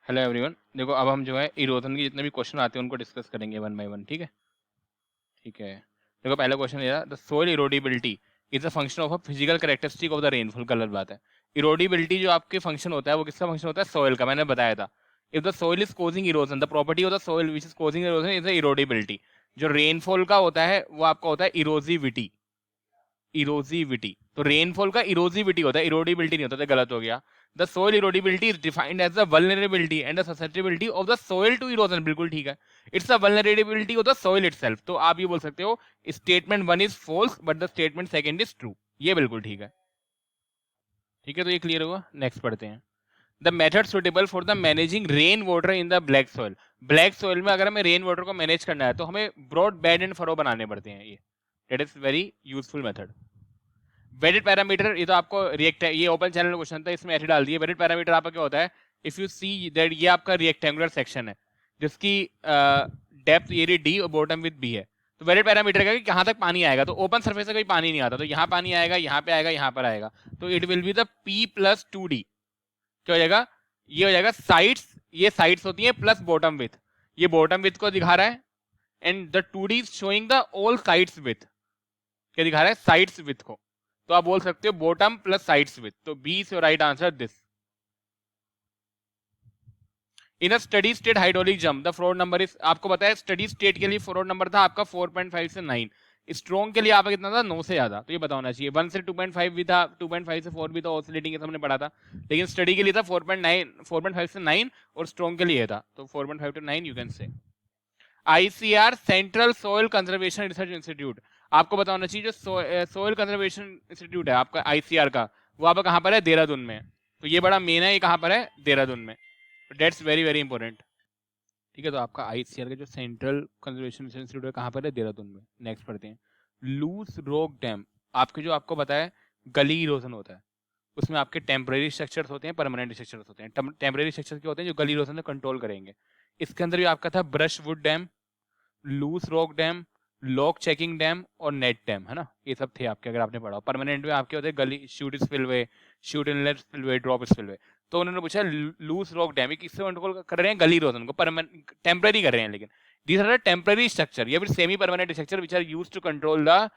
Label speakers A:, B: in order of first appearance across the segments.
A: Hello everyone. देखो अब हम जो है इरोजन के जितने भी क्वेश्चन आते हैं उनको डिस्कस करेंगे वन बाय वन। ठीक है, ठीक है। देखो पहला क्वेश्चन ये the soil erodibility is a function of a physical characteristic of the rainfall. गलत बात है। इरोडिबिलिटी जो आपके फंक्शन होता है वो किसका फंक्शन होता है? सोइल का। मैंने बताया था if the soil is causing erosion the property of the soil which is causing erosion is the erodibility. जो रेनफॉल का होता है वो आपका होता है इरोजिविटी। इरोजिविटी तो रेनफॉल का इरोजिविटी होता है, इरोडिबिलिटी नहीं होता। तो गलत हो गया। The soil erodibility is defined as the vulnerability and the susceptibility of the soil to erosion. बिल्कुल ठीक है। It's the vulnerability of the soil itself. तो आप ये बोल सकते हो statement one is false but the statement second is true. ये बिल्कुल ठीक है। ठीक है, तो ये क्लियर हुआ। नेक्स्ट पढ़ते हैं। The method suitable for the managing rain water in the black soil. Black soil में अगर हमें रेन वाटर को मैनेज करना है तो हमें ब्रॉड बेड एंड फरो बनाने पड़ते हैं। ये that is very useful method. Wetted parameter, ये तो आपको रिएक्ट है, ये ओपन चैनल क्वेश्चन था, इसमें ऐसे डाल दिए। वेटेड पैरामीटर आपका क्या होता है? इफ यू सी दैट ये आपका रेक्टेंगुलर सेक्शन है जिसकी डेप्थ एरिया डी और बॉटम विद बी है। तो वेटेड पैरामीटर का कि कहां तक पानी आएगा। तो ओपन सरफेस से कोई पानी नहीं आता, तो यहाँ पानी आएगा, यहाँ पे आएगा, यहाँ पर आएगा। तो it will be the P + 2D। क्या हो जाएगा? ये हो जाएगा साइड्स, ये साइड्स होती है प्लस बॉटम विथ। ये बॉटम विथ को दिखा रहा है and the 2D is showing the all sides with. क्या दिखा रहा है? साइड्स विथ को। तो आप बोल सकते हो बॉटम प्लस साइड्स विथ। तो B is your right answer this. In a steady state hydraulic jump the Froude number is, आपको पता है स्टडी स्टेट के लिए फ्लोर नंबर था आपका 4.5 से 9। स्ट्रॉन्ग के लिए आपका कितना था? 9 से ज्यादा। तो ये पता होना चाहिए। 1 से 2.5 भी था, 2.5 से 4 भी था, ऑसिलेटिंग के हमने पढ़ा था। लेकिन स्टडी के लिए था 4.5 से 9 और स्ट्रॉन्ग के लिए था तो 4.5 to 9 you can say. ICR central soil conservation research institute, आपको पता होना चाहिए जो सोइल कंजर्वेशन इंस्टीट्यूट है आपका आईसीआर का, वो आपका कहां पर है? देहरादून में। तो ये बड़ा मेन है, ये कहां पर है? देहरादून में। That's very very important. ठीक है, तो आपका आईसीआर का जो सेंट्रल कंजर्वेशन इंस्टीट्यूट है कहां पर है? देहरादून में। नेक्स्ट पढ़ते हैं। लूज रॉक डैम, आपके जो आपको पता है गली इरोजन होता है उसमें आपके टेम्परेरी स्ट्रक्चर्स होते हैं, परमानेंट स्ट्रक्चर्स होते हैं। टेम्परेरी स्ट्रक्चर्स क्या होते हैं? जो गली इरोजन को कंट्रोल करेंगे। इसके अंदर भी आपका था brushwood dam, loose rock dam, log checking dam और नेट डैम, है ना। ये सब थे आपके, अगर आपने पढ़ा। परमानेंट में आपके होते हैं गली shoot spillway, shoot inlet spillway, drop spillway. तो उन्होंने पूछा लूज रॉक डैम किससे कंट्रोल कर रहे हैं? गली इरोजन को। परमानेंट टेम्पररी कर रहे हैं, लेकिन दीज आर टेम्पररी स्ट्रक्चर या फिर semi permanent structure which are used to control the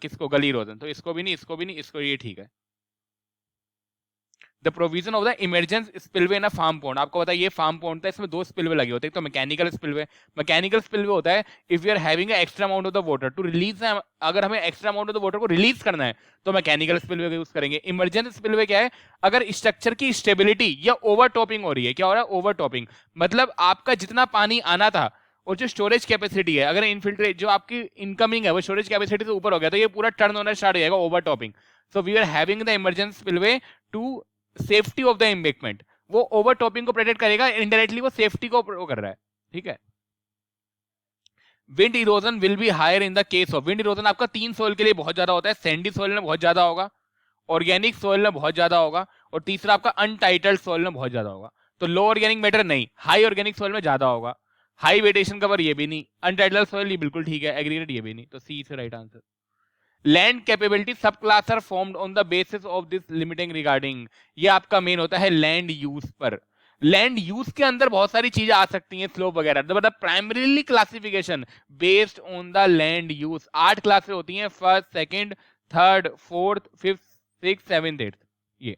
A: किसको? Gully erosion. तो इसको भी नहीं, इसको भी नहीं, इसको, ये ठीक है। The provision of the emergence spillway in a farm pond, आपको पता है ये फार्म पॉन्ड था, इसमें दो स्पिलवे लगे होते हैं। तो मैकेनिकल स्पिलवे, मैकेनिकल स्पिलवे होता है if you are having extra amount of the water to release, अगर हमें extra amount of the water को रिलीज करना है तो मैकेनिकल स्पिलवे का यूज करेंगे। इमरजेंस स्पिलवे क्या है? अगर स्ट्रक्चर की स्टेबिलिटी या ओवर टॉपिंग हो रही है। क्या हो रहा है? Over topping. मतलब आपका जितना पानी आना था और जो स्टोरेज कैपेसिटी है, अगर इनफिल्ट्रेट जो आपकी इनकमिंग है वो स्टोरेज कैपेसिटी से ऊपर हो गया तो ये पूरा टर्न होना स्टार्ट हो जाएगा, overtopping. So we are having the emergency spillway to safety of the embankment. वो ओवर टॉपिंग को प्रोटेक्ट करेगा, इनडायरेक्टली वो सेफ्टी को कर रहा है। ठीक है। Wind erosion will be higher in the case of, wind erosion आपका 3 सोइल के लिए बहुत ज्यादा होता है। सैंडी सोइल में बहुत ज्यादा होगा, ऑर्गेनिक सोइल में बहुत ज्यादा होगा, और तीसरा आपका अनटाइटल्ड सोइल में बहुत ज्यादा होगा। तो लो ऑर्गेनिक मैटर नहीं, हाई ऑर्गेनिक सोइल में ज्यादा होगा। हाई वेटेशन कवर ये भी नहीं, अनटाइटल्ड सोइल ये बिल्कुल ठीक है, एग्रीगेट ये भी नहीं। तो C is right answer. Land capability sub class are formed on the basis of this limiting regarding, ये आपका मेन होता है लैंड यूज पर। लैंड यूज के अंदर बहुत सारी चीजें आ सकती हैं, स्लोप वगैरह, मतलब primarily classification based on the land use. 8 classes होती हैं, first, second, third, fourth, fifth, six, seventh, eighth. ये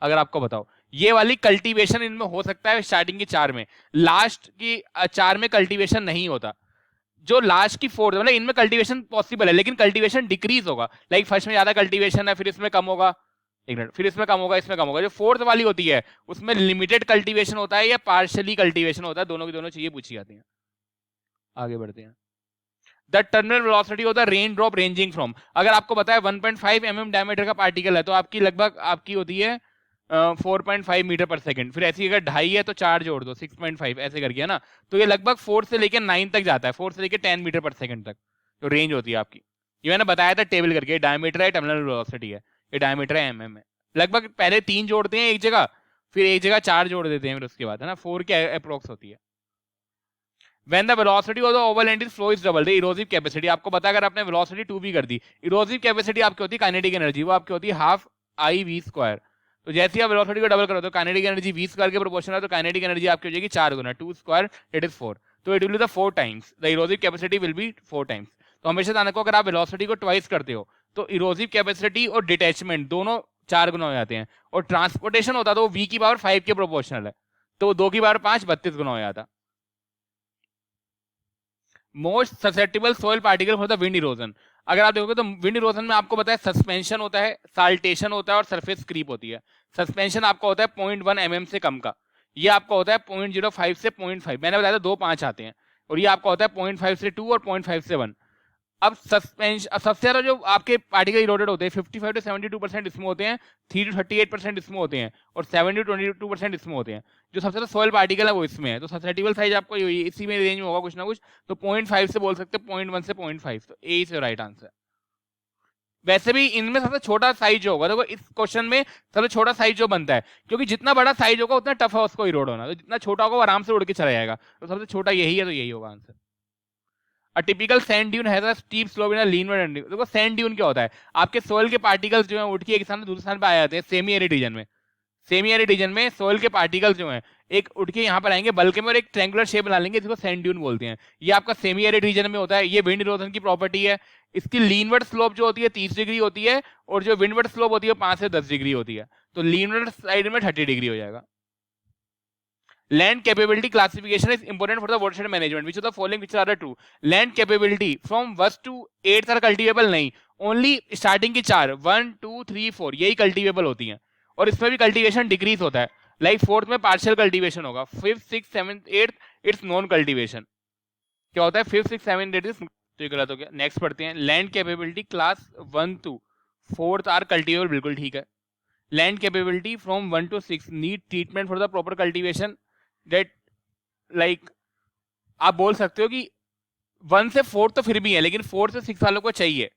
A: अगर आपको बताओ, ये वाली कल्टीवेशन इनमें हो सकता है स्टार्टिंग की 4 में, लास्ट की 4 में कल्टीवेशन नहीं होता। जो लास्ट की 4 मतलब इनमें कल्टीवेशन पॉसिबल है लेकिन कल्टीवेशन डिक्रीज होगा। लाइक फर्स्ट में ज्यादा कल्टीवेशन है, फिर इसमें कम होगा, एक मिनट, फिर इसमें कम होगा, इसमें कम होगा। जो 4th वाली होती है उसमें लिमिटेड कल्टीवेशन होता है या पार्शियली कल्टीवेशन होता है, दोनों की दोनों चीजें पूछी जाती हैं। आगे बढ़ते हैं। The terminal velocity of the rain drop ranging from, अगर आपको पता है 1.5 mm डायमीटर का पार्टिकल है तो आपकी लगभग आपकी होती है 4.5 मीटर पर सेकंड। फिर ऐसी अगर 2.5 है तो 4 जोड़ दो, 6.5 ऐसे करके, है ना। तो ये लगभग 4 से लेकर 9 तक जाता है, 4 से लेकर 10 मीटर पर सेकंड तक जो रेंज होती है आपकी। ये मैंने बताया था टेबल करके, डायमीटर है, टर्मिनल वेलोसिटी है, ये डायमीटर है mm में। लगभग पहले 3 जोड़ते हैं एक जगह, फिर एक जगह 4 जोड़ देते हैं, फिर उसके बाद, है ना, 4 के अप्रोक्स होती है। When the velocity of the overland is flow is double, the erosive capacity, आपको पता है अगर आपने velocity 2 भी कर दी, erosive capacity आपकी होती है काइनेटिक एनर्जी, वो आपकी होती है हाफ आई वी स्क्वायर। तो जैसे ही आप वेलोसिटी को डबल करो तो काइनेटिक एनर्जी v स्क्वायर के प्रोपोर्शनल है, तो काइनेटिक एनर्जी आपकी हो जाएगी 4 गुना, 2 स्क्वायर दैट इज 4, तो it will be the 4 times, the erosive capacity will be 4 times. तो हमेशा ध्यान रखो अगर आप वेलोसिटी को ट्वाइस करते हो तो इरोसिव कैपेसिटी और डिटैचमेंट दोनों 4 गुना हो जाते हैं, और ट्रांसपोर्टेशन होता तो वो v की पावर 5 के प्रोपोर्शनल है, तो 2 की पावर 5 32 गुना हो जाता। Most susceptible soil particle for the wind erosion, अगर आप देखोगे तो विंड इरोजन में आपको पता है सस्पेंशन होता है, साल्टेशन होता है और सरफेस क्रीप होती है। सस्पेंशन आपका होता है 0.1 mm से कम का, ये आपका होता है 0.05 से 0.5, मैंने बताया था 2-5 आते हैं, और ये आपका होता है 0.5 से 2 और 0.5 से 1। अब सस्पेंशन सबसे ज्यादा जो आपके पार्टिकल इरोडेड होते हैं 55 to 72% इसमें होते हैं, 3 to 38% इसमें होते हैं, और 7 to 22% इसमें होते हैं। जो सबसे ज्यादा सॉइल पार्टिकल है वो इसमें है, तो ससेप्टेबल साइज आपको इसी में रेंज में होगा कुछ ना कुछ, तो 0.5 से बोल सकते हैं 0.1 से 0.5, तो ए इज राइट आंसर। वैसे भी इनमें सबसे छोटा साइज जो होगा, देखो इस क्वेश्चन में सबसे छोटा साइज जो बनता है, क्योंकि जितना बड़ा साइज होगा उतना टफ है उसको इरोड होना, तो जितना छोटा होगा वो आराम से उड़ के चला जाएगा, तो सबसे छोटा यही है, तो यही होगा answer. A typical sand dune has a steep slope in a lean and देखो सैंड ड्यून क्या होता है, आपके सोइल के पार्टिकल्स जो हैं उठ के एक स्थान से दूसरे स्थान पे आ जाते हैं सेमी एरिड रीजन में। सेमी एरिड रीजन में सोइल के पार्टिकल्स जो हैं एक उठ के यहाँ पर आएंगे बल्कि में और एक ट्रायंगुलर शेप बना लेंगे, जिसको सैंड ड्यून बोलते हैं। ये आपका सेमी एरिड रीजन में होता है, ये विंड इरोजन की प्रॉपर्टी है। इसकी लीनवर्ड स्लोप जो होती है 30 डिग्री होती है, और जो विंडवर्ड स्लोप होती है 5 से 10 डिग्री होती है, तो लीनवर्ड साइड में 30 डिग्री हो जाएगा। Land capability classification is important for the watershed management. Which of the following which are true? Land capability from 1st to 8th are cultivable नहीं, only starting की 4 1 2 3 4 यही cultivable होती हैं, और इसमें भी cultivation decrease होता है, like 4th में partial cultivation होगा, 5th 6th 7th 8th it's non cultivation। क्या होता है 5th 6th 7th 8th, तो ये गलत हो गया। नेक्स्ट पढ़ते हैं, land capability class 1 to 4th are cultivable, बिल्कुल ठीक है। Land capability from 1 to 6 need treatment for the proper cultivation, that like आप बोल सकते हो कि 1 से 4 तो फिर भी है, लेकिन 4 से 6 वालों को चाहिए,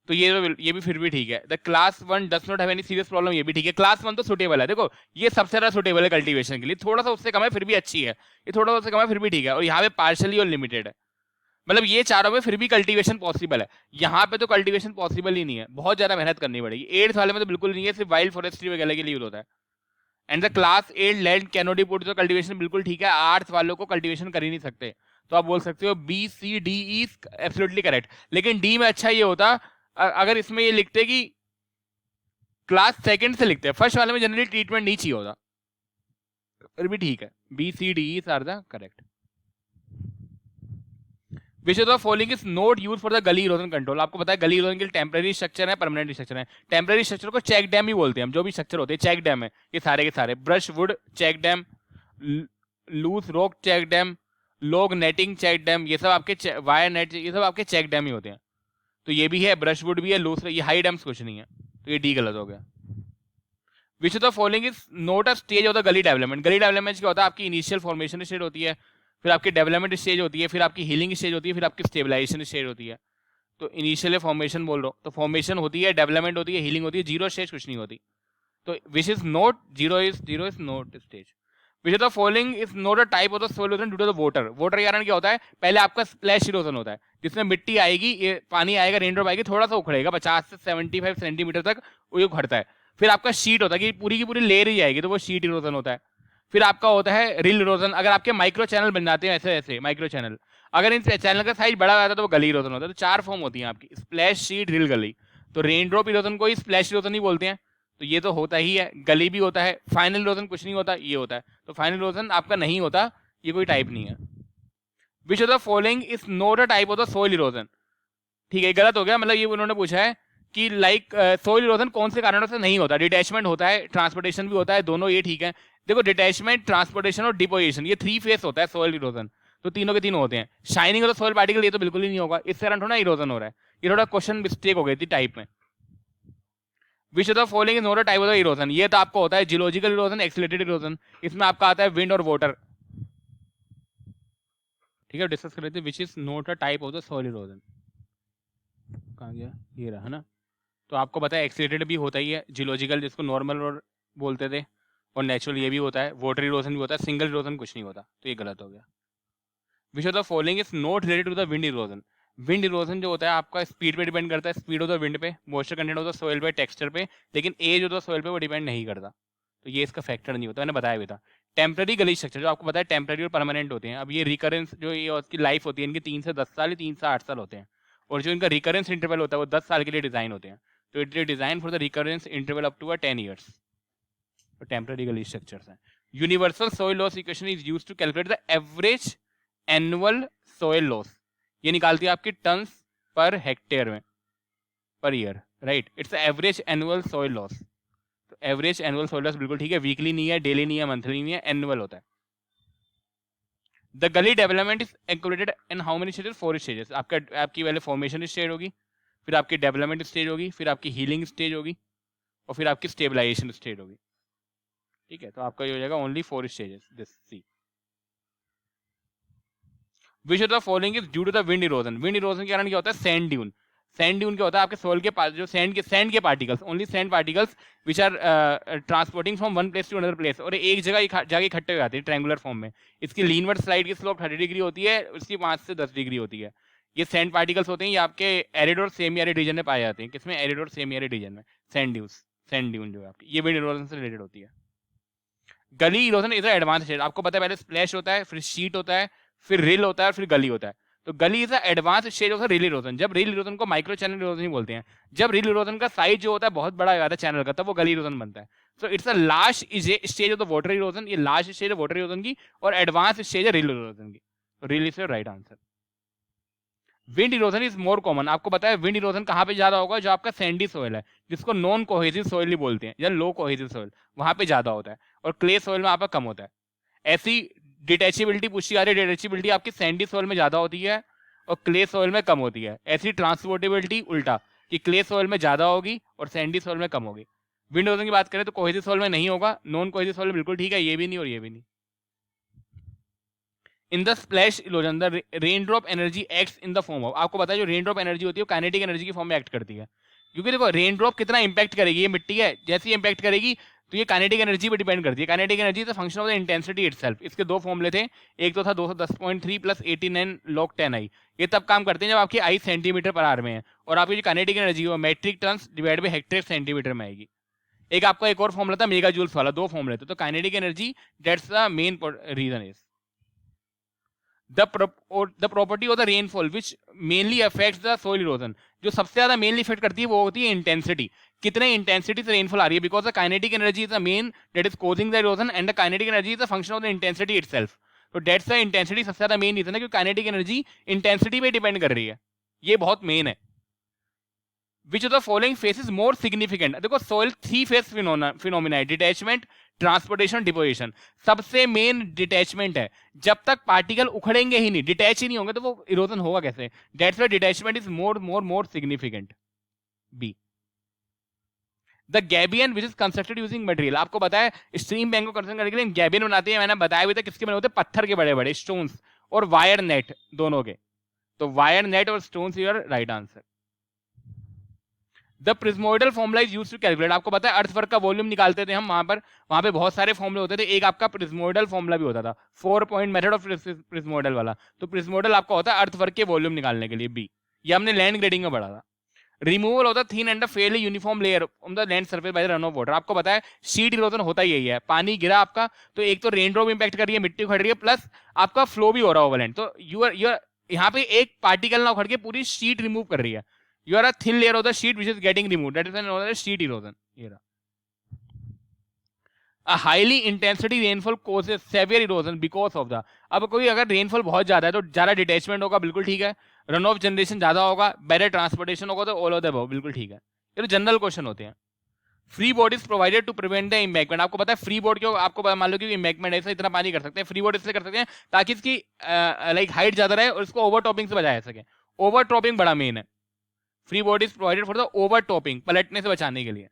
A: तो ये भी फिर भी ठीक है। The class 1 does not have any serious problem, ये भी ठीक है। क्लास 1 तो सुटेबल है, देखो ये सबसे ज्यादा सुटेबल है कल्टीवेशन के लिए, थोड़ा सा उससे कम है फिर भी अच्छी है, ये थोड़ा सा उससे कम है फिर भी ठीक है, और यहाँ पे पार्शली और लिमिटेड है, मतलब ये चारों में फिर भी कल्टीवेशन पॉसिबल है, यहाँ पे तो कल्टीवेशन पॉसिबल ही नहीं है, बहुत ज्यादा मेहनत करनी पड़ेगी। 8th वाले में तो बिल्कुल नहीं है, सिर्फ वाइल्ड फॉरेस्ट्री वगैरह के लिए यूज होता है। And the class 8 land cannot B put, तो कल्टीवेशन बिल्कुल ठीक है, 8th वालों को कल्टीवेशन कर ही नहीं सकते, तो आप बोल सकते हो B C D is absolutely correct. लेकिन डी में अच्छा ये होता अगर इसमें ये लिखते कि क्लास 2nd से लिखते हैं, फर्स्ट वाले में जनरली ट्रीटमेंट नहीं चाहिए होता, फिर भी ठीक है, B C D is are the correct. Which of the following is not used for the gully erosion control? आपको पता है गली इरोजन के लिए टेम्पररी स्ट्रक्चर है, परमानेंट स्ट्रक्चर है। टेम्पररी स्ट्रक्चर को चेक डैम ही बोलते हैं हम, जो भी स्ट्रक्चर होते हैं चेक डैम है, ये सारे के सारे। Brushwood check dam, loose rock check dam, log netting check dam, ये सब आपके वायर नेट, ये सब आपके चेक डैम ही होते हैं। तो ये भी है, ब्रश वुड भी है, लूज, ये हाई डैम्स कुछ नहीं है, तो ये डी गलत हो गया। Which of the following is not a stage of the gully development? गली डेवलपमेंट क्या होता है, आपकी इनिशियल फॉर्मेशन स्टेज होती है, फिर आपकी डेवलपमेंट स्टेज होती है, फिर आपकी हीलिंग स्टेज होती है, फिर आपकी स्टेबलाइजेशन स्टेज होती है। तो इनिशियल फॉर्मेशन बोल रहा हूँ, तो फॉर्मेशन होती है, डेवलपमेंट होती है, हीलिंग होती है, जीरो स्टेज कुछ नहीं होती। तो which is not zero is not stage. Which of the following is not a type of the soil erosion due to the water? Water के कारण क्या होता है, पहले आपका स्प्लैश इरोजन होता है, जिसमें मिट्टी आएगी, ये पानी आएगा, रेन ड्रॉप आएगी, थोड़ा सा उखड़ेगा 50 से 75 सेंटीमीटर तक वो उखड़ता है। फिर आपका शीट होता है कि पूरी की पूरी लेयर ही आएगी, तो वो शीट इरोजन होता है। फिर आपका होता है रिल इरोजन, अगर आपके माइक्रो चैनल बन जाते हैं ऐसे ऐसे माइक्रो चैनल, अगर इन चैनल का साइज बड़ा हो जाता है तो वो गली इरोजन होता है। तो 4 फॉर्म होती है आपकी, स्प्लैश, शीट, रिल, गली। तो रेन ड्रॉप इरोजन को ही स्प्लैश इरोजन ही बोलते हैं, तो ये तो होता ही है। गली भी होता है, फाइनल इरोजन कुछ नहीं होता, ये होता है। तो फाइनल इरोजन आपका नहीं होता, ये कोई टाइप नहीं है। Which of the following is not a type of the soil erosion? ठीक है, गलत हो गया, मतलब ये उन्होंने पूछा है कि लाइक सोइल इरोजन कौन से कारणों से नहीं होता? डिटैचमेंट होता है, ट्रांसपोर्टेशन भी होता है, दोनों ये ठीक है। देखो डिटैचमेंट, ट्रांसपोर्टेशन और डिपोजिशन, ये 3 फेस होता है सोइल इरोजन, तो तीनों के तीनों होते हैं। शाइनिंग ऑफ सोइल पार्टिकल ये तो बिल्कुल ही नहीं होगा, इससे कारण थोड़ा इरोजन हो रहा है, ये थोड़ा क्वेश्चन मिस्टेक हो गई थी टाइप में। विच of the following is not a type of the erosion? ये तो आपका होता है जियोलॉजिकल इरोजन, एक्सीलरेटेड इरोजन, इसमें आपका आता है विंड और वाटर। ठीक है, डिस्कस कर रहे थे विच is not a type of the soil erosion, कहाँ गया, ये रहा ना। तो आपको पता है एक्सीलरेटेड भी होता ही है, जियोलॉजिकल जिसको नॉर्मल और बोलते थे, और नेचुरल ये भी होता है, वाटर इरोजन भी होता है, सिंगल इरोजन कुछ नहीं होता, तो ये गलत हो गया। Which of the following is not related to the wind erosion? Wind erosion जो होता है आपका स्पीड पे डिपेंड करता है, स्पीड ऑफ द विंड पे, moisture content of the soil पे, टेक्सचर पे, लेकिन एज ऑफ द सोइल पे वो डिपेंड नहीं करता, तो ये इसका फैक्टर नहीं होता, मैंने बताया भी था। टेम्पररी गली स्ट्रक्चर जो आपको पता है टेम्पररी और परमानेंट होते हैं, अब ये रिकरेंस जो ये उसकी लाइफ होती है इनकी 3 से 10 साल या 3 से 8 साल होते हैं, और जो इनका रिकरेंस इंटरवल होता है वो 10 साल के लिए डिजाइन होते हैं, तो it is design for the recurrence interval up to 10 years. तो टेम्पररी गली स्ट्रक्चर्स हैं। Universal soil loss equation is used to calculate the average annual soil loss, ये निकालती है आपकी टन्स पर हेक्टेयर में per year, right, it's average annual soil loss. तो average annual soil loss बिल्कुल ठीक है, वीकली नहीं है, डेली नहीं है, मंथली नहीं है, एनुअल होता है। द गली development is included in how many stages? 4 stages. आपकी पहले फॉर्मेशन स्टेज होगी, फिर आपकी डेवलपमेंट स्टेज होगी, फिर आपकी हीलिंग स्टेज होगी, और फिर आपकी स्टेबलाइजेशन स्टेज होगी, ठीक है। तो आपका ये हो जाएगा only 4 stages, this C. Which of the following is due to the wind erosion? Wind erosion के कारण क्या होता है? Sand dune. सैंड ड्यून क्या होता है? आपके सोल के पास जो सैंड के particles, only sand particles which are transporting from one place to another place, और एक जगह जाके इकट्ठे हो जाते हैं ट्रायंगुलर फॉर्म में। इसकी लीनवर्ड स्लाइड की स्लोप 30 डिग्री होती है, उसकी 5 से 10 डिग्री होती है। ये सैंड पार्टिकल्स होते हैं, ये आपके एरिड और सेमी एरिड रीजन में पाए जाते हैं। किसमें? एरिड और सेमी एरिड रीजन में। सैंड ड्यून जो है आपकी, ये विंड इरोजन से रिलेटेड होती है। गली इरोजन इज एडवांस स्टेज। आपको पता है पहले स्प्लैश होता है, फिर शीट होता है, फिर रिल होता है, फिर गली होता है। तो गली is advance stage of reel erosion. जब रिल इरोजन को माइक्रो चैनल इरोजन ही बोलते हैं। जब रिल इरोजन का साइज जो होता है बहुत बड़ा हो जाता है चैनल का, तब वो गली इरोजन बनता है। So it's a last stage of the water erosion. ये लास्ट स्टेज है वाटर इरोजन की, और एडवांस स्टेज है रिल इरोजन की। तो rill is right answer. Wind erosion is more common. आपको पता है विंड इरोजन कहाँ पे ज्यादा होगा? जो आपका सैंडी सोइल है, जिसको नॉन कोहेसिव सोइल ही बोलते हैं, या लो कोहेसिव सोइल, वहां पे ज्यादा होता है, और क्ले सोइल में आपका कम होता है। ऐसी डिटैचेबिलिटी पूछी जा रही है, डिटैचेबिलिटी आपकी सैंडी सोइल में ज्यादा होती है और क्ले सोइल में कम होती है। ऐसी ट्रांसपोर्टेबिलिटी उल्टा, कि क्ले सोइल में ज्यादा होगी और सैंडी सोइल में कम होगी। विंड इरोजन की बात करें तो कोहेसिव सोइल में नहीं होगा, नॉन कोहेसिव सोइल में बिल्कुल ठीक है, ये भी नहीं और ये भी नहीं। इन the splash erosion the rain drop energy acts in the form of, आपको पता है जो रेन ड्रॉप एनर्जी होती है वो काइनेटिक एनर्जी की फॉर्म में एक्ट करती है। क्योंकि देखो रेन ड्रॉप कितना इंपैक्ट करेगी, ये मिट्टी है, जैसे ही इंपैक्ट करेगी तो ये काइनेटिक एनर्जी पे डिपेंड करती है। Kinetic energy is a function of the intensity itself. इसके दो फॉर्मूले थे, एक तो था 210.3 प्लस 89 log 10 आई। ये तब काम करते हैं जब आपकी आई सेंटीमीटर पर आर में है, और आपकी जो काइनेटिक एनर्जी वो metric tons divide by hectare centimetre में आएगी। एक आपका एक और फॉर्मूला था मेगा जूल्स वाला, दो फॉर्मूले थे। तो kinetic energy that's the main reason is the property of the rainfall which mainly affects the soil erosion। जो सबसे ज्यादा मेनली इफेक्ट करती है वो होती है इंटेंसिटी, कितने इंटेंसिटी से रेनफॉल आ रही है, because the kinetic energy is the main that is causing the erosion, and the kinetic energy is the function of the intensity itself. तो दैट्स द इंटेंसिटी सबसे ज्यादा मेन रीजन है, क्योंकि kinetic energy intensity पे depend कर रही है, ये बहुत मेन है। Which of the following face is more significant? देखो सोइल 3 फेस फिनोमिना है, डिटैचमेंट, ट्रांसपोर्टेशन, डिपोजिशन। सबसे मेन डिटैचमेंट है। जब तक पार्टिकल उखड़ेंगे ही नहीं, डिटैच ही नहीं होंगे, तो वो इरोजन होगा कैसे? That's why detachment is more significant. Be the gabion which is constructed using material. आपको पता है स्ट्रीम बैंक को कंस्ट्रक्ट करने के लिए गैबियन बनाते हैं, मैंने बताया भी था किसके बने होते हैं, पत्थर के बड़े बड़े स्टोन्स और वायर नेट दोनों के। तो वायर नेट और stones your right answer. The prismoidal formula is used to calculate. आपको पता है अर्थवर्क का वॉल्यूम निकालते थे हम वहां पे बहुत सारे फॉर्मूले होते थे, एक आपका प्रिज्मोइडल फॉर्मूला भी होता था, 4 पॉइंट मेथड ऑफ प्रिज्मोइडल वाला। तो प्रिज्मोइडल आपका होता है अर्थवर्क के वॉल्यूम निकालने के लिए। बी, ये हमने लैंड ग्रेडिंग में पढ़ा था। Removal of the thin and Fairlie uniform layer on the land surface by the run of water. आपको पता है शीट इरोजन होता ही यही है, पानी गिरा आपका तो एक तो रेन ड्रॉप इंपैक्ट कर रही है, मिट्टी उखड़ रही है, प्लस आपका फ्लो भी हो रहा है ओवर लैंड। तो यू यहाँ पे एक पार्टिकल ना उखड़ के पूरी शीट रिमूव कर रही है। You are a thin layer of the sheet which is getting removed. That is known as sheet erosion. A highly intensity rainfall causes severe erosion because of the। अब कोई अगर रेनफॉल बहुत ज्यादा है तो ज्यादा डिटैचमेंट होगा, बिल्कुल ठीक है। रन ऑफ जनरेशन ज्यादा होगा, बेटर ट्रांसपोर्टेशन होगा, तो ऑल ऑफ द अबव, बिल्कुल ठीक है। ये तो जनरल क्वेश्चन होते हैं। Freeboard is provided to prevent the embankment. आपको पता है फ्री बोर्ड क्यों? आपको मान लो कि इम्बैकमेंट ऐसा इतना पानी कर सकते हैं, फ्री बोर्ड इसलिए कर सकते हैं ताकि इसकी लाइक हाइट ज्यादा रहे और इसको ओवर टॉपिंग से बचाया जा सके। ओवर टॉपिंग बड़ा मेन है। Free board is provided for the over topping, पलटने से बचाने के लिए।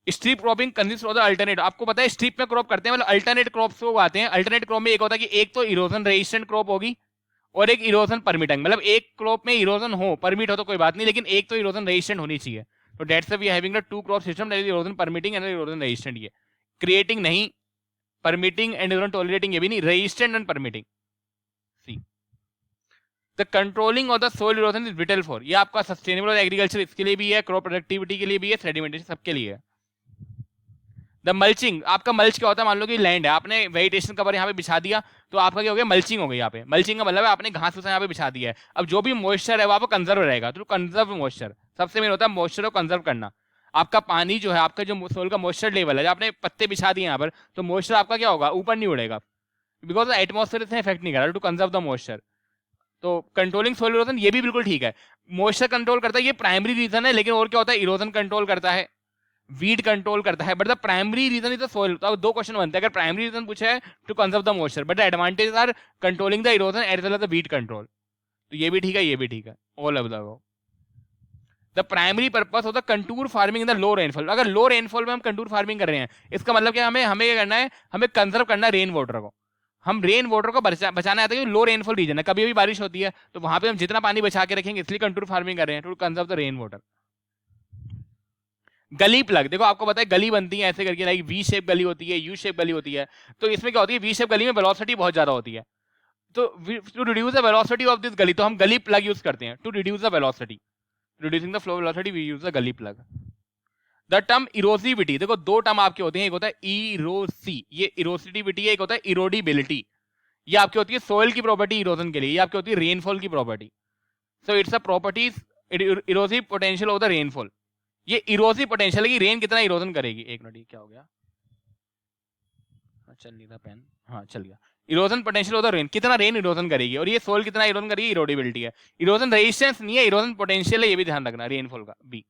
A: Strip cropping consist of the alternate. आपको पता है स्ट्रिप में क्रॉप करते हैं, मतलब अल्टरनेट क्रॉप्स को उगाते हैं। अल्टरनेट क्रॉप में एक होता है कि एक तो इरोजन रेजिस्टेंट क्रॉप होगी और एक इरोजन परमिटिंग, मतलब एक क्रॉप में इरोजन हो, परमिट हो तो कोई बात नहीं, लेकिन एक तो इरोजन रेजिस्टेंट होनी चाहिए। तो that's why we having the two crop system, that is erosion permitting and erosion resistant. ये क्रिएटिंग नहीं, परमिटिंग एंड इरोजन टॉलरेटिंग ये भी नहीं, resistant and permitting. See the controlling of the soil erosion is vital for, ये आपका sustainable agriculture इसके लिए भी है, क्रॉप प्रोडक्टिविटी के लिए भी है, सेडिमेंटेशन सबके लिए है। द मल्चिंग, आपका मल्च क्या होता है, मान लो कि लैंड है, आपने वेजिटेशन कवर यहाँ पे बिछा दिया, तो आपका क्या हो गया, मल्चिंग हो गई। यहाँ पे मल्चिंग का मतलब है आपने घास फूसा यहाँ पे बिछा दिया है, अब जो भी मॉइस्चर है वो आपको कंजर्व रहेगा। तो कंजर्व मॉइस्चर सबसे मेन होता है, मॉइस्चर को कंजर्व करना। आपका पानी जो है, आपका जो सोल का मॉइस्चर लेवल है, जब आपने पत्ते बिछा दिए यहाँ पर, तो मॉइस्चर आपका क्या होगा, ऊपर नहीं उड़ेगा, बिकॉज एटमॉस्फेयर इससे इफेक्ट नहीं कर रहा, टू कंजर्व द मॉइस्चर। तो कंट्रोलिंग सोइल इरोजन ये भी बिल्कुल ठीक है, मॉइस्चर कंट्रोल करता है, ये प्राइमरी रीजन है। लेकिन और क्या होता है, इरोजन कंट्रोल करता है, वीड कंट्रोल करता है, but the primary reason is the soil. तो दो क्वेश्चन बनते हैं, अगर प्राइमरी रीजन पूछा है to conserve the moisture, but the advantage are controlling the erosion as well as the weed control. तो ये भी ठीक है, ये भी ठीक है, all of the the primary purpose of the contour farming in the low rainfall. अगर लो रेनफॉल में हम कंटूर फार्मिंग कर रहे हैं, इसका मतलब क्या, हमें हमें क्या करना है, हमें कंजर्व करना है रेन वाटर को। हम रेन वाटर को बचाना है, लो रेनफॉल रीजन है, कभी भी बारिश होती है, तो वहां पे हम जितना पानी बचा के रखेंगे, इसलिए कंटूर फार्मिंग कर रहे हैं, to conserve the rain water. Gully plug, देखो आपको पता है गली बनती है ऐसे करके, लाइक वी शेप गली होती है, यू शेप गली होती है। तो इसमें क्या होती है, वी शेप गली में वेलोसिटी बहुत ज्यादा होती है, तो to reduce the velocity of this gully, तो हम गली प्लग यूज करते हैं to reduce the velocity, reducing the flow velocity we use the gully plug. The term erosivity, देखो दो टर्म आपके होते हैं, एक होता है इरोसी, ये इरोसिविटी है, एक होता है इरोडिबिलिटी। ये आपकी होती है सोइल की प्रॉपर्टी इरोजन के लिए, ये आपकी होती है रेनफॉल की property. So it's a properties erosive potential of the rainfall. ये इरोसिव पोटेंशियल है कि रेन कितना इरोजन करेगी। एक मिनट, क्या हो गया, चल नहीं था पेन, हाँ चल गया। Erosion potential of the rain, कितना रेन इरोजन करेगी, और ये सोइल कितना इरोजन करेगी, इरोडिबिलिटी है। इरोजन रेजिस्टेंस नहीं है, इरोजन पोटेंशियल है, ये भी ध्यान रखना रेनफॉल का। B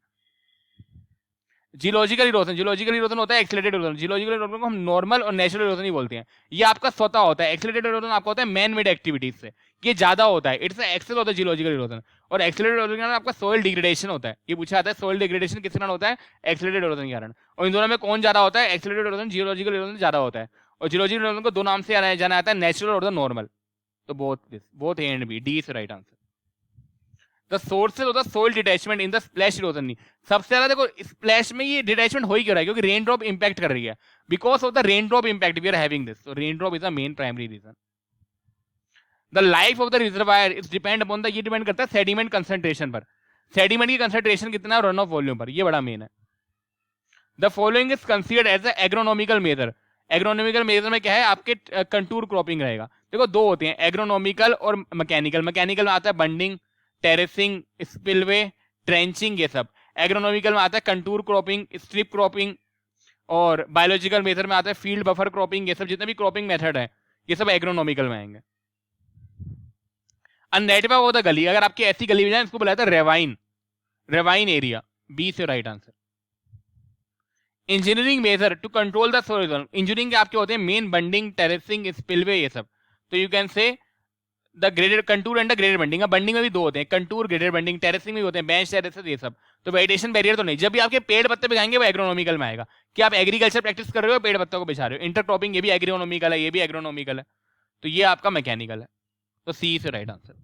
A: geological erosion, geological erosion होता है एक्सीलरेटेड इरोजन। जियोलॉजिकल इरोजन को हम नॉर्मल और नेचुरल इरोजन ही बोलते हैं। ये आपका स्वतः होता है, एक्सीलरेटेड इरोजन आपका होता है मैन मेड एक्टिविटीज से, ये ज्यादा होता है, इट्स एक्सेस होता है जियोलॉजिकल इरोजन। और एक्सीलरेटेड इरोजन के कारण आपका सोइल डिग्रेडेशन होता है। ये पूछा जाता है सोइल डिग्रेडेशन किस कारण होता है, एक्सीलरेटेड इरोजन के कारण। और इन दोनों में कौन ज्यादा होता है, एक्सीलरेटेड इरोजन जियोलॉजिकल इरोजन ज्यादा होता है। और जियोलॉजिकल इरोजन को दो नाम से जाना जाता है, नेचुरल और द नॉर्मल। तो both A and B, D is right answer. The sources of the soil detachment in the splash erosion, नहीं सबसे ज्यादा देखो स्प्लैश में ये डिटैचमेंट हो ही क्यों रहा है, क्योंकि रेन ड्रॉप इंपैक्ट कर रही है, because of the rain drop impact we are having this. So rain drop is the main primary reason. The life of the reservoir is depend upon the, ये depend करता है sediment concentration पर, sediment की concentration कितना है, run of volume पर, ये बड़ा मेन है। The following is considered as a agronomical measure. Agronomical measure में क्या है, आपके कंटूर क्रॉपिंग रहेगा। देखो दो होते हैं, एग्रोनॉमिकल और मैकेनिकल। मैकेनिकल में आता है बंडिंग, टेरेसिंग, स्पिलवे, ट्रेंचिंग, ये सब। एग्रोनॉमिकल में आता है कंटूर क्रॉपिंग, स्ट्रिप क्रॉपिंग, और बायोलॉजिकल मेथड में आता है फील्ड बफर क्रॉपिंग। ये सब जितने भी क्रॉपिंग मेथड है, ये सब एग्रोनॉमिकल में आएंगे। अननेटिवा वो द गली, अगर आपकी ऐसी गली में जाए, इसको बुलाया था रेवाइन, रेवाइन एरिया, बी से right answer. Engineering method to control the soil, engineering के आपके होते हैं मेन बंडिंग, टेरेसिंग, स्पिलवे, ये सब। तो you can say the graded contour and the graded bunding. अब बंडिंग में भी दो होते हैं, कंटूर, ग्रेडेड बंडिंग, टेरेसिंग में भी होते हैं, बेंच टेरेसेस, ये सब। तो वेजिटेशन बैरियर तो नहीं, जब भी आपके पेड़ पत्ते बिछाएंगे वो एग्रोनॉमिकल में आएगा। कि आप एग्रीकल्चर प्रैक्टिस कर रहे हो, पेड़ पत्तों को बिछा रहे हो, इंटरक्रॉपिंग ये भी एग्रोनॉमिकल है, ये भी एग्रोनॉमिकल है। तो ये आपका मैकेनिकल है, तो सी से right answer.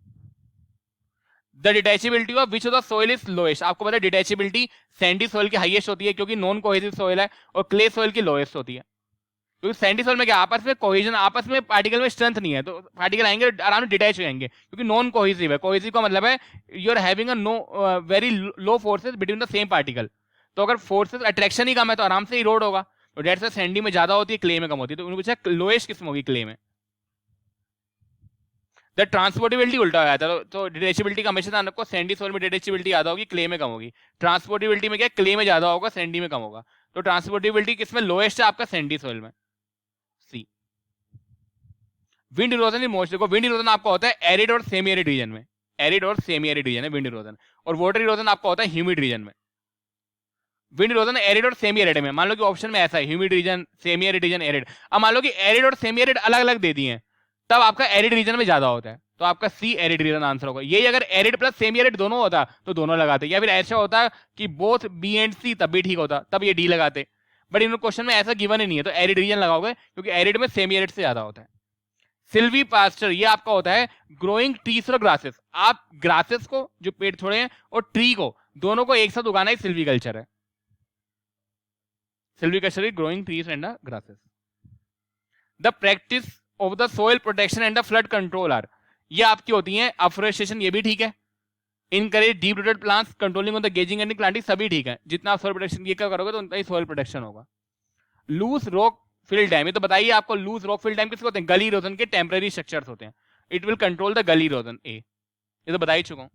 A: The detachability of which of the soil is lowest, आपको पता है डिटैचेबिलिटी सैंडी सोइल की हाईएस्ट होती है, क्योंकि नॉन कोहेसिव सोइल है, और क्ले सोइल की लोएस्ट होती है। क्योंकि सैंडी सोइल में क्या, आपस में कोहेजन, आपस में पार्टिकल में स्ट्रेंथ नहीं है, तो पार्टिकल आएंगे आराम से डिटैच हो जाएंगे, क्योंकि नॉन कोहेसिव है। कोहेसिव का मतलब है you are having a no very low forces between the same particle. तो अगर फोर्सेस अट्रैक्शन ही कम है, तो आराम से इरोड होगा। तो डेट्स सैंडी में ज्यादा होती है, क्ले में कम होती है। तो उन्होंने पूछा लोएस्ट किस्म होगी क्ले में। द ट्रांसपोर्टेबिलिटी उल्टा हो जाता है, तो डिटैचेबिलिटी का हमेशा ध्यान रखो, सैंडी सोइल में डिटैचेबिलिटी ज्यादा होगी, क्ले में कम होगी। ट्रांसपोर्टेबिलिटी में क्या, क्ले में ज्यादा होगा, सैंडी में कम होगा। तो ट्रांसपोर्टेबिलिटी किसमें लोएस्ट है, आपका सैंडी सोइल में, सी। विंड इरोजन मोस्ट, देखो विंड इरोजन आपका होता है एरिड और सेमी एरिड रीजन में, एरिड और सेमी एरिड रीजन है विंड इरोजन। और वाटर इरोजन आपका होता है ह्यूमिड रीजन में। विंड इरोजन एरिड और सेमी एरिड में, मान लो कि ऑप्शन में ऐसा है humid region, semi arid region, arid. अब मान लो कि एरिड और सेमी एरिड अलग अलग दे दिए हैं, तब आपका एरिड रीजन में ज्यादा होता है, तो आपका सी एरिड रीजन आंसर होगा। यही अगर एरिड प्लस सेमी एरिड दोनों होता तो दोनों लगाते, या फिर ऐसा होता कि बोथ बी एंड सी, तब भी ठीक होता, तब ये डी लगाते। बट इन क्वेश्चन में ऐसा गिवन ही नहीं है, तो एरिड रीजन लगाओगे, क्योंकि एरिड में सेमी एरिड से ज्यादा होता है। सिल्वी पास्चर, ये आपका होता है ग्रोइंग ट्रीज और ग्रासेस। आप ग्रासेस को, जो पेड़ थोड़े हैं, और ट्री को, दोनों को एक साथ उगाना ही सिल्वी कल्चर है। Silviculture is growing trees and grasses. The practice of the soil protection and the flood control are, ये आपकी होती है अफोरेस्टेशन, ये भी ठीक है। Encourage deep rooted plants, controlling on the grazing and planting, सभी ठीक है। जितना आप सॉइल प्रोटेक्शन ये क्या करोगे तो उतना ही सॉइल प्रोटेक्शन होगा। लूज रॉक फिल डैम, ये तो बताइए आपको, लूज रॉक फिल डैम किसके होते हैं? गली इरोजन के टेम्पररी स्ट्रक्चर्स होते हैं। It will control the gully erosion, ए ये तो बता ही चुका हूं।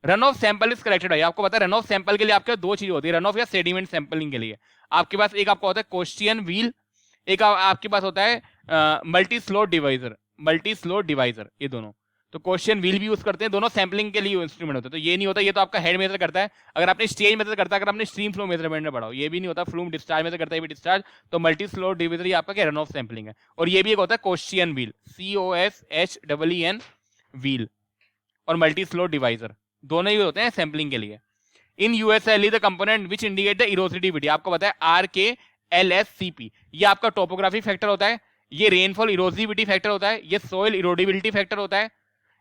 A: Run off sample is collected है, आपको पता है रन ऑफ सैंपल के लिए आपके दो चीज होती है, रन ऑफ या सेडिमेंट सैंपलिंग के लिए आपके पास एक आपका होता है क्वेश्चन व्हील, एक आपके पास होता है multi slot divisor, multi slot divisor, ये दोनों। तो क्वेश्चन व्हील भी यूज करते हैं, दोनों सैंपलिंग के लिए इंस्ट्रूमेंट होते हैं। तो ये नहीं होता, ये तो आपका हेड मेथड करता है। अगर आपने स्टेज मेथड करता है, अगर आपने स्ट्रीम फ्लो मेजरमेंट में पढ़ाओ, ये भी नहीं होता। फ्लूम डिस्चार्ज मेथड करता है, ये भी डिस्चार्ज। तो मल्टी स्लोट डिवाइजर ये आपका क्या रन ऑफ सैंपलिंग है। और ये भी एक होता है क्वेश्चन व्हील, COSHEEN व्हील, और मल्टी स्लोट डिवाइजर, दोनों ही होते हैं सैंपलिंग के लिए। In USLE the component which indicate the erosivity, आपको पता है RKLSCP, ये आपका टोपोग्राफी फैक्टर होता है, ये रेनफॉल इरोसिविटी फैक्टर होता है, ये सॉइल इरोडिबिलिटी फैक्टर होता है,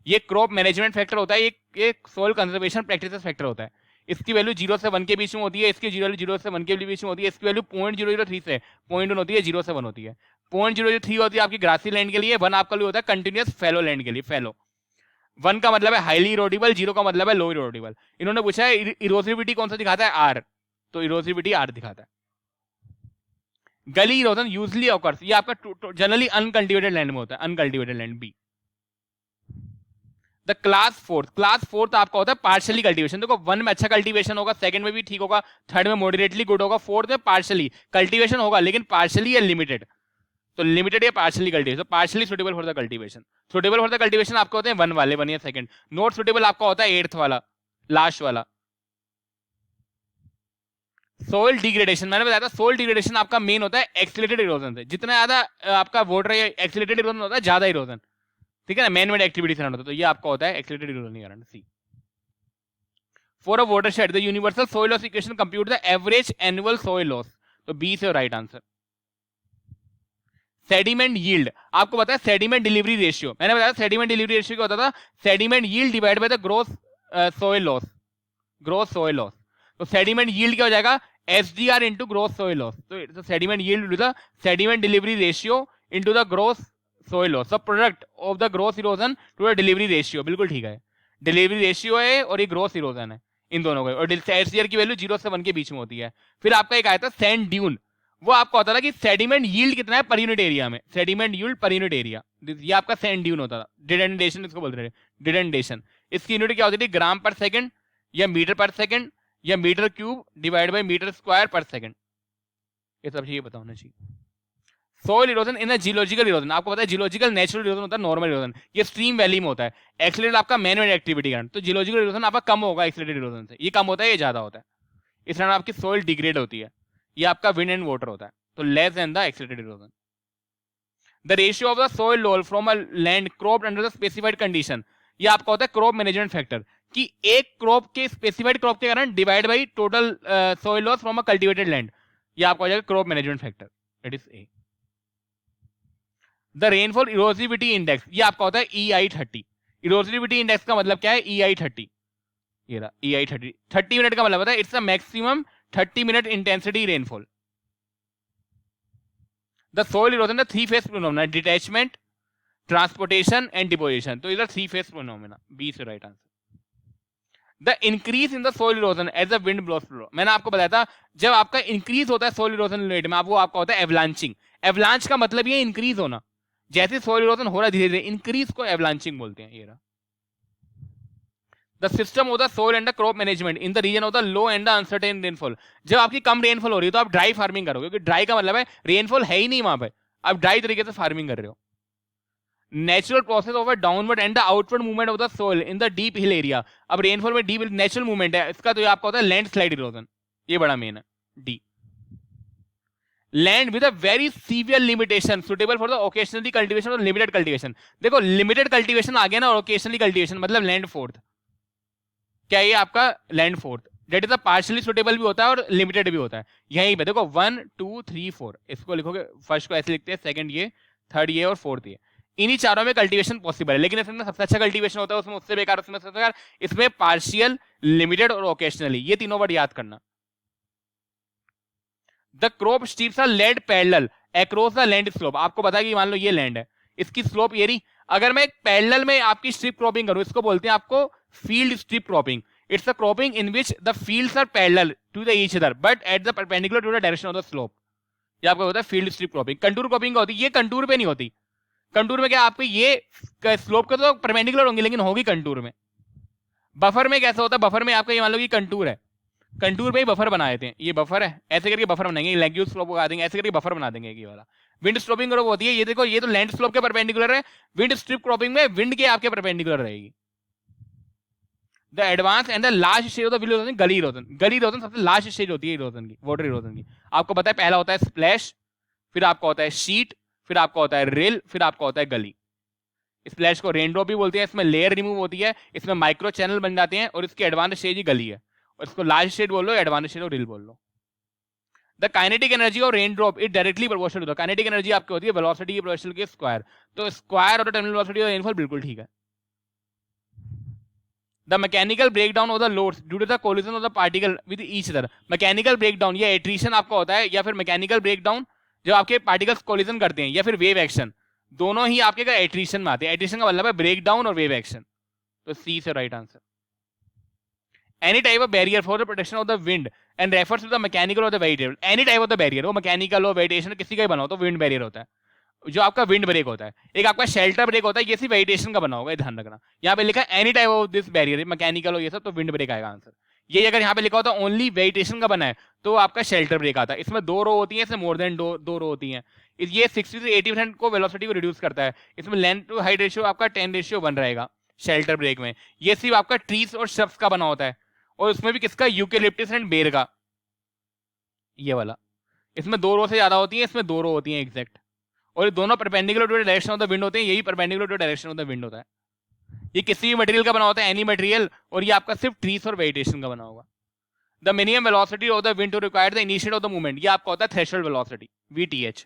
A: ये क्रॉप मैनेजमेंट फैक्टर होता है, ये सॉइल कंजर्वेशन प्रैक्टिसेस फैक्टर होता है। इसकी वैल्यू 0 से 1 के बीच में होती है, इसकी वैल्यू 0 से 1 के बीच में होती है। इसकी वैल्यू 0.003 से 0.1 होती है, 0 से 1 होती है। 0.003 होती है आपकी ग्रासी लैंड के लिए, 1 आपका होता है कंटिन्यूअस फैलो लैंड के लिए। फैलो 1 का मतलब है हाईली इरोडेबल, 0 का मतलब है लो इरोडेबल। इन्होंने पूछा है इरोसिविटी कौन सा दिखाता है? R, तो इरोसिविटी R दिखाता है। गली इरोजन यूजली ऑकर्स, ये आपका जनरली अनकल्टिवेटेड लैंड में होता है, uncultivated land B. The class fourth आपका होता है पार्शियली कल्टीवेशन। देखो 1 में अच्छा कल्टीवेशन होगा, सेकंड में भी ठीक होगा, थर्ड में मॉडरेटली गुड होगा, फोर्थ में पार्शियली कल्टीवेशन होगा, लेकिन पार्शियली या लिमिटेड। तो लिमिटेड या partially cultivation, partially suitable for the cultivation. Suitable for the cultivation आपके होते हैं 1 वाले, 1 या सेकंड। नॉट सुटेबल आपका होता है 8th वाला, लास्ट वाला। सोइल डिग्रेडेशन, मैंने बताया था सोइल डिग्रेडेशन आपका मेन होता है एक्सीलरेटेड इरोजन से। जितना ज्यादा आपका वाटर एक्सीलरेटेड इरोजन होता है, ज्यादा इरोजन, ठीक है ना, मैन मेड एक्टिविटी से होता है। तो ये आपका होता है एक्सीलरेटेड इरोजन कारण। C for a watershed the universal soil loss equation compute the average annual soil loss. तो बी से राइट आंसर। सेडिमेंट यील्ड, आपको पता है सेडिमेंट डिलीवरी रेशियो, मैंने बताया सेडिमेंट डिलीवरी रेशियो क्या होता था? Sediment yield divide by the gross soil loss, gross soil loss. तो सेडिमेंट यील्ड क्या हो जाएगा? SDR into gross soil loss. तो sediment yield to the sediment delivery ratio into the gross soil loss, सब product of the gross erosion to the delivery ratio. बिल्कुल ठीक है, डिलीवरी रेशियो है और ये ग्रोस इरोजन है, इन दोनों का। और SDR की वैल्यू 0 से 1 के बीच में होती है। फिर आपका एक आया था सैंड ड्यून, वो आपको होता था कि सेडिमेंट यील्ड कितना है पर यूनिट एरिया में, sediment yield per unit area, ये आपका सैंड ड्यून होता था। डिडेंडेशन इसको बोलते हैं, डिडेंडेशन। इसकी यूनिट क्या होती थी? ग्राम पर सेकंड या मीटर पर सेकंड या metre cube divide by metre square पर सेकंड, ये सब चीजें पता होना चाहिए। Soil erosion in geological erosion, आपको पता है जियोलॉजिकल नेचुरल इरोजन होता है, नॉर्मल इरोजन ये स्ट्रीम वैली में होता है। एक्सीलरेटेड आपका मैन मेड एक्टिविटी कारण, तो जियोलॉजिकल इरोजन आपका कम होगा एक्सीलरेटेड इरोजन से, ये कम होता है, ये ज्यादा होता है। इस तरह आपकी सोइल डिग्रेड होती है, ये आपका विंड एंड वाटर होता है, तो less than the accelerated erosion. The ratio of the soil loss from a land cropped under the specified condition, ये आपका होता है क्रॉप मैनेजमेंट फैक्टर, कि एक क्रॉप के स्पेसिफाइड क्रॉप के कारण divide by total soil loss from a cultivated land, ये आपको हो जाएगा crop management factor, that is A. The rainfall erosivity index, ये आपका होता है EI30। इरोसिविटी इंडेक्स का मतलब क्या है? EI30, ये रहा EI30। 30 मिनट का मतलब होता है it's a maximum 30 minute intensity rainfall. The soil erosion the 3 phase phenomena, detachment, transportation and deposition, तो इधर 3 फेज फिनोमेना, बी से right answer. The increase in the soil erosion as the wind blows flow, मैंने आपको बताया था जब आपका increase होता है सोइल इरोजन रेट में, वो आपका होता है एवलांचिंग। एवलांच का मतलब ये इंक्रीज होना, जैसे सोइल इरोजन हो रहा है धीरे धीरे, इंक्रीज को एवलांचिंग बोलते हैं। ये रहा the system of the soil and the crop management in the region of the low and the uncertain rainfall, जब आपकी कम रेनफॉल हो रही है तो आप ड्राई फार्मिंग करोगे, क्योंकि ड्राई का मतलब है रेनफॉल है ही नहीं वहां पे, आप ड्राई तरीके से फार्मिंग कर रहे हो। Natural process of a downward and the outward movement of the soil in the deep hill area, अब रेनफॉल में डीप नेचुरल मूवमेंट है इसका, तो ये आपका होता है लैंडस्लाइड इरोजन, ये बड़ा मेन है, D. Land with a very severe limitation suitable for the occasionally cultivation और लिमिटेड कल्टीवेशन, देखो लिमिटेड कल्टीवेशन आ गया ना, और ओकेशनली कल्टीवेशन मतलब लैंड फोर्थ, क्या ये आपका land fourth, that is a partially suitable भी होता है और लिमिटेड भी होता है। यहीं पे देखो 1 2 3 4, इसको लिखोगे, फर्स्ट को ऐसे लिखते हैं, सेकंड ये, थर्ड ये और फोर्थ ये, इन्हीं चारों में कल्टीवेशन पॉसिबल है। लेकिन इसमें सबसे अच्छा कल्टीवेशन होता है, उसमें उससे बेकार, उसमें सबसे बेकार, इसमें पार्शियल, लिमिटेड और ओकेशनली, ये तीनों वर्ड याद करना। The crop strips are laid parallel across the land slope, आपको पता है कि मान लो ये लैंड है, इसकी स्लोप ये रही, अगर मैं पैरेलल में आपकी स्ट्रिप क्रॉपिंग करूं, इसको बोलते हैं आपको field strip cropping. It's a cropping in which the fields are parallel to the each other but at the perpendicular to the direction of the slope. ये आपको होता है field strip cropping. Contour cropping होती है, ये contour पे नहीं होती. कंटूर में क्या आपके ये स्लोप का तो परपेंडिकुलर होंगे लेकिन होगी कंटूर में. बफर में कैसा होता है, बफर में आपका ये मान लो कि कंटूर है, कंटूर पे ही बफर बनाए थे, ये बफर है, ऐसे करके बफर बनाएंगे, लेग्यूल स्लोप लगा देंगे, ऐसे करके बफर बना देंगे ये वाला. विंड स्लोपिंग क्रॉप होती है, ये देखो ये तो लैंड स्लोप के परपेंडिकुलर है. विंड स्ट्रिप क्रॉपिंग में विंड के आपके परपेंडिकुलर रहेगी. The advance and the last stage of the will erosion गली इरोजन. गली इरोजन सबसे लास्ट स्टेज होती है इरोजन की, वाटर इरोजन की. आपको पता है पहला होता है स्प्लैश, फिर आपका होता है शीट, फिर आपका होता है रिल, फिर आपका होता है गली. स्प्लैश को रेन ड्रॉप भी बोलते हैं. इसमें लेयर रिमूव होती है, इसमें माइक्रो चैनल बन जाते हैं और इसकी एडवांस स्टेज ही गली है. और इसको लास्ट स्टेज बोल लो, एडवांस स्टेज और रिल बोल लो. The kinetic energy of rain drop is directly proportional to the kinetic energy आपकी होती है वेलोसिटी की प्रोपोर्शनल के स्क्वायर. तो स्क्वायर और टर्मिनल वेलोसिटी ऑफ रेनफॉल बिल्कुल ठीक है. The mechanical breakdown of the loads due to the collision of the particle with each other. Mechanical breakdown या एट्रीशन आपका होता है, या फिर मैकेनिकल ब्रेकडाउन जो आपके पार्टिकल्स कोलिजन करते हैं, या फिर वेव एक्शन. दोनों ही आपके का एट्रीशन में आते हैं. एट्रीशन का मतलब है ब्रेकडाउन और वेव एक्शन. तो सी से right answer. Any type of barrier for the protection of the wind and refers to the mechanical और the vegetable. Any type of the barrier, वो मैकेनिकल हो वेजिटेशन किसी का ही बना हो तो विंड बैरियर होता है. जो आपका विंड ब्रेक होता है, एक आपका शेल्टर ब्रेक होता है, ये सिर्फ वेजिटेशन का बना होगा, ध्यान रखना. यहाँ पे लिखा है any type of this barrier, mechanical हो ये सब तो विंड ब्रेक आएगा आंसर. ये अगर यहाँ पे लिखा होता है ओनली वेजिटेशन का बना है तो आपका शेल्टर ब्रेक आता है. इसमें 2 रो होती है, इसमें मोर देन 2 रो होती है. ये 60 से 80% को वेलोसिटी को रिड्यूस करता है. इसमें लेंथ टू हाइट रेशियो आपका 10:1 रहेगा शेल्टर ब्रेक में. ये सिर्फ आपका ट्रीज और श्रब्स का बना होता है, और उसमें भी किसका, यूकेलिप्टस एंड बेर का, ये वाला. इसमें 2 रो से ज्यादा होती है, इसमें 2 रो होती है एग्जैक्ट. और ये दोनों perpendicular to the direction of the wind होते हैं, यही perpendicular to the direction of the wind होता है. ये किसी भी मटेरियल का बना होता है, एनी मटेरियल, और ये आपका सिर्फ ट्रीज और वेजिटेशन का बना होगा. The minimum velocity of the wind to require the initiate of the movement, ये आपका होता है threshold velocity VTH.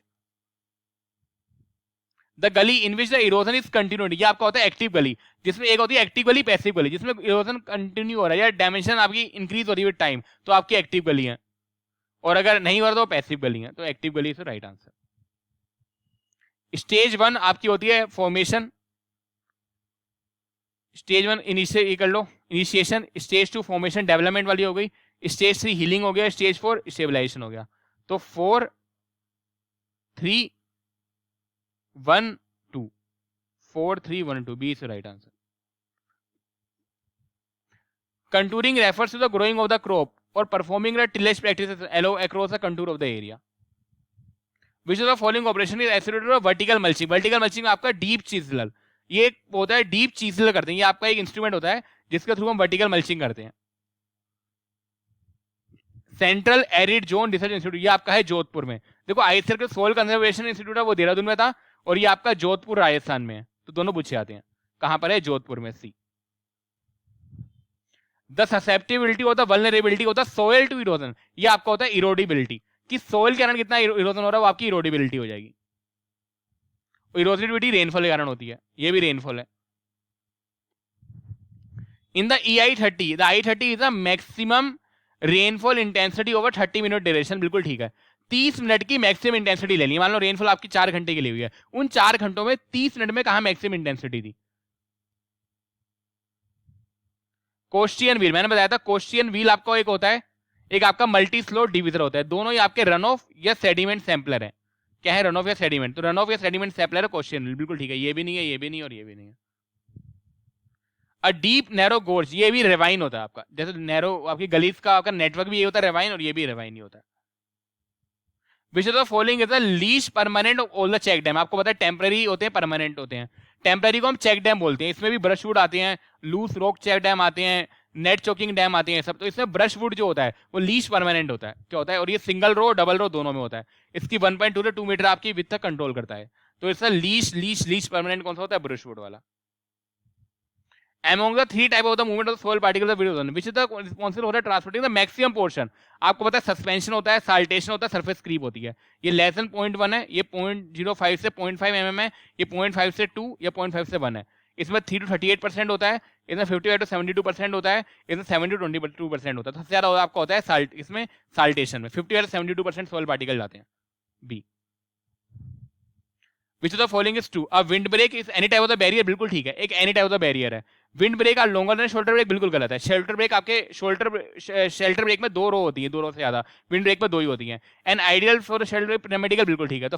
A: The gully in which the erosion is continued, ये आपका होता है एक्टिव गली, जिसमें एक होती है एक्टिव गली, पैसिव गली. जिसमें इरोजन कंटिन्यू हो रहा है या डायमेंशन आपकी इंक्रीज हो रही है विद टाइम तो आपकी एक्टिव गली है, और अगर नहीं हो रहा तो पैसिव गली है. तो एक्टिव गली से राइट आंसर. स्टेज 1 आपकी होती है फॉर्मेशन. स्टेज 1 इनिशिएट कर लो, इनिशिएशन. स्टेज 2 फॉर्मेशन डेवलपमेंट वाली हो गई. स्टेज 3 हीलिंग हो गया. स्टेज 4 स्टेबलाइजेशन हो गया. तो 4 3 1 2, 4 3 1 2 B is right answer. Contouring refers to the growing of the crop और performing the tillage practices across the contour of the area. Which of the following operation is associated with vertical mulching. Vertical mulching में आपका deep चीजलर, ये होता है deep चीजलर करते हैं. ये आपका एक इंस्ट्रूमेंट होता है जिसके थ्रू हम वर्टिकल मल्चिंग करते हैं. Central arid zone research institute, ये आपका है जोधपुर में. देखो आईसीआर का सोल कंजर्वेशन इंस्टीट्यूट है वो देहरादून में था, और ये आपका जोधपुर राजस्थान में है. तो दोनों पूछे आते हैं. कहां पर है, जोधपुर में. सी. द ससेप्टिबिलिटी और द वल्नरेबिलिटी होता है सोयल टू इरोजन, ये आपका होता है इरोडिबिलिटी, कि सोयल के कारण कितना इरोजन हो रहा है वो आपकी इरोडिबिलिटी हो जाएगी. इरोडिबिलिटी रेनफॉल के कारण होती है, ये भी रेनफॉल है. In the EI30, the I30 is the maximum rainfall intensity over 30 minute duration. बिल्कुल ठीक है. 30 मिनट की मैक्सिमम इंटेंसिटी ले ली. मान लो रेनफॉल आपकी 4 घंटे की ली हुई है, उन 4 घंटों में 30 मिनट में कहा मैक्सिमम इंटेंसिटी थी. कोस्टियन व्हील, मैंने बताया था कोस्टियन व्हील आपका एक होता है, एक आपका मल्टी स्लो डिविजर होता है. दोनों ही आपके रन ऑफ या सेडिमेंट सैंपलर है. क्या है, रन ऑफ या सेडिमेंट. तो रन ऑफ या सेडिमेंट सैंपलर है कोस्टियन व्हील. बिल्कुल ठीक है. ये भी नहीं है, ये भी नहीं और ये भी नहीं है. अ डीप नैरो गोर्ज, ये भी रेवाइन होता है आपका. जैसे नैरो आपकी गलीज का आपका नेटवर्क भी ये होता है रेवाइन, और ये भी रेवाइन ही होता है. Which of the following is the least permanent of all the check dam. आपको पता है टेम्पररी होते हैं, परमानेंट होते हैं. टेम्पररी को हम चेक डैम बोलते हैं. इसमें भी ब्रशवुड आते हैं, लूज रॉक चेक डैम आते हैं, नेट चोकिंग डैम आते हैं सब. तो इसमें ब्रशवुड जो होता है वो लीस्ट परमानेंट होता है. क्या होता है, और ये सिंगल रो डबल रो दोनों में होता है. इसकी 1.2 से 2 मीटर आपकी विथ तक कंट्रोल करता है. तो इसका लीस्ट परमानेंट कौन सा होता है, ब्रशवुड वाला. Among the 3 type of the movement of the soil particles of erosion, which is the responsible for transporting the maximum portion. आपको पता है सस्पेंशन होता है, साल्टेशन होता है, सरफेस क्रीप होती है. ये लेस देन 0.1 है, ये 0.05 से 0.5 mm है, ये 0.5 से 2 या 0.5 से 1 है. इसमें 3 to 38% होता है, इसमें 55 to 72% होता है, इसमें 7 to 22% होता है. सबसे ज्यादा आपका होता है साल्ट, इसमें साल्टेशन में 55 to 72% सोइल पार्टिकल जाते हैं. B. Which of the following is true, a wind break is any type of the barrier, बिल्कुल ठीक है, एक any type of the barrier है। Wind break are longer than shelter break, बिल्कुल गलत है। शेल्टर ब्रेक आपके शेल्टर ब्रेक में 2 रो होती है, 2 रो से ज्यादा, विंड ब्रेक में 2 ही होती है। An ideal for shelter break, medical, बिल्कुल ठीक है। तो